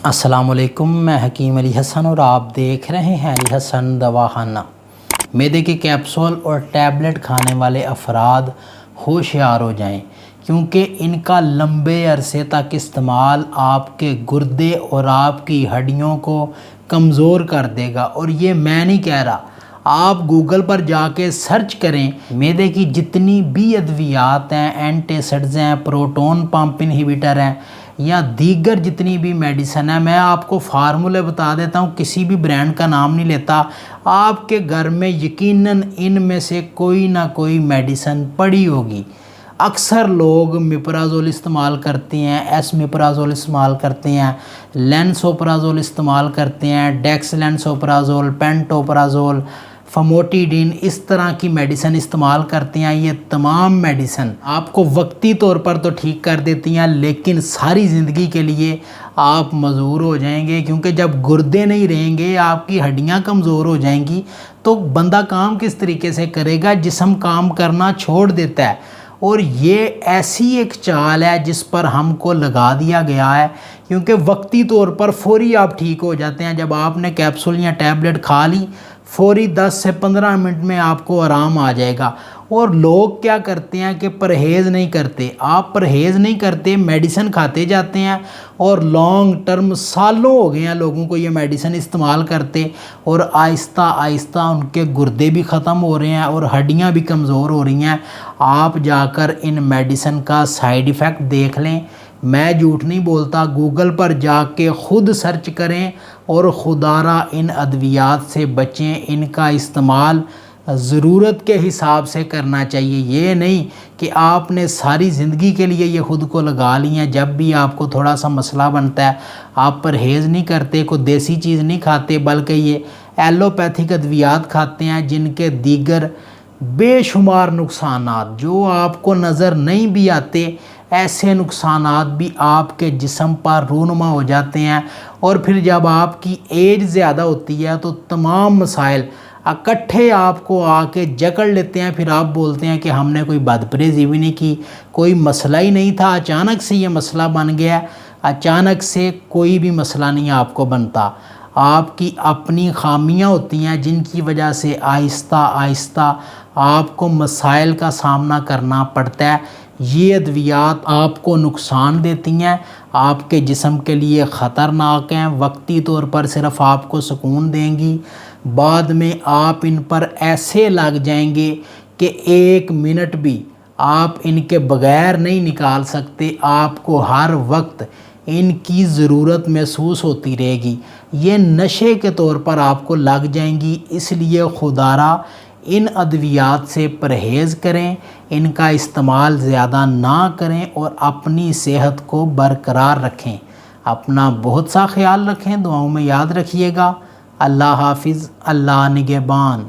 السلام علیکم، میں حکیم علی حسن اور آپ دیکھ رہے ہیں علی حسن دواخانہ۔ معدے کے کیپسول اور ٹیبلٹ کھانے والے افراد ہوشیار ہو جائیں، کیونکہ ان کا لمبے عرصے تک استعمال آپ کے گردے اور آپ کی ہڈیوں کو کمزور کر دے گا۔ اور یہ میں نہیں کہہ رہا، آپ گوگل پر جا کے سرچ کریں، معدے کی جتنی بھی ادویات ہیں، اینٹی ایسڈز ہیں، پروٹون پمپ انہیبیٹر ہیں یا دیگر جتنی بھی میڈیسن ہے، میں آپ کو فارمولے بتا دیتا ہوں، کسی بھی برانڈ کا نام نہیں لیتا۔ آپ کے گھر میں یقیناً ان میں سے کوئی نہ کوئی میڈیسن پڑی ہوگی۔ اکثر لوگ میپرازول استعمال کرتے ہیں، ایس میپرازول استعمال کرتے ہیں، لینسوپرازول استعمال کرتے ہیں، ڈیکس لینسوپرازول، پینٹوپرازول، فموٹیڈین، اس طرح کی میڈیسن استعمال کرتے ہیں۔ یہ تمام میڈیسن آپ کو وقتی طور پر تو ٹھیک کر دیتی ہیں، لیکن ساری زندگی کے لیے آپ معذور ہو جائیں گے، کیونکہ جب گردے نہیں رہیں گے، آپ کی ہڈیاں کمزور ہو جائیں گی، تو بندہ کام کس طریقے سے کرے گا؟ جسم کام کرنا چھوڑ دیتا ہے۔ اور یہ ایسی ایک چال ہے جس پر ہم کو لگا دیا گیا ہے، کیونکہ وقتی طور پر فوری آپ ٹھیک ہو جاتے ہیں۔ جب آپ نے کیپسول یا ٹیبلٹ کھا لی، فوری 10 سے 15 منٹ میں آپ کو آرام آ جائے گا۔ اور لوگ کیا کرتے ہیں کہ پرہیز نہیں کرتے۔ آپ پرہیز نہیں کرتے، میڈیسن کھاتے جاتے ہیں، اور لانگ ٹرم سالوں ہو گئے ہیں لوگوں کو یہ میڈیسن استعمال کرتے، اور آہستہ آہستہ ان کے گردے بھی ختم ہو رہے ہیں اور ہڈیاں بھی کمزور ہو رہی ہیں۔ آپ جا کر ان میڈیسن کا سائیڈ ایفیکٹ دیکھ لیں، میں جھوٹ نہیں بولتا، گوگل پر جا کے خود سرچ کریں اور خدارہ ان ادویات سے بچیں۔ ان کا استعمال ضرورت کے حساب سے کرنا چاہیے، یہ نہیں کہ آپ نے ساری زندگی کے لیے یہ خود کو لگا لی ہیں۔ جب بھی آپ کو تھوڑا سا مسئلہ بنتا ہے، آپ پرہیز نہیں کرتے، کوئی دیسی چیز نہیں کھاتے، بلکہ یہ ایلوپیتھک ادویات کھاتے ہیں، جن کے دیگر بے شمار نقصانات جو آپ کو نظر نہیں بھی آتے، ایسے نقصانات بھی آپ کے جسم پر رونما ہو جاتے ہیں۔ اور پھر جب آپ کی ایج زیادہ ہوتی ہے تو تمام مسائل اکٹھے آپ کو آ کے جکڑ لیتے ہیں۔ پھر آپ بولتے ہیں کہ ہم نے کوئی بدپریزی بھی نہیں کی، کوئی مسئلہ ہی نہیں تھا، اچانک سے یہ مسئلہ بن گیا۔ اچانک سے کوئی بھی مسئلہ نہیں آپ کو بنتا، آپ کی اپنی خامیاں ہوتی ہیں جن کی وجہ سے آہستہ آہستہ آپ کو مسائل کا سامنا کرنا پڑتا ہے۔ یہ ادویات آپ کو نقصان دیتی ہیں، آپ کے جسم کے لیے خطرناک ہیں، وقتی طور پر صرف آپ کو سکون دیں گی، بعد میں آپ ان پر ایسے لگ جائیں گے کہ 1 منٹ بھی آپ ان کے بغیر نہیں نکال سکتے۔ آپ کو ہر وقت ان کی ضرورت محسوس ہوتی رہے گی، یہ نشے کے طور پر آپ کو لگ جائیں گی۔ اس لیے خدارہ ان ادویات سے پرہیز کریں، ان کا استعمال زیادہ نہ کریں اور اپنی صحت کو برقرار رکھیں۔ اپنا بہت سا خیال رکھیں، دعاؤں میں یاد رکھیے گا۔ اللہ حافظ، اللہ نگہبان۔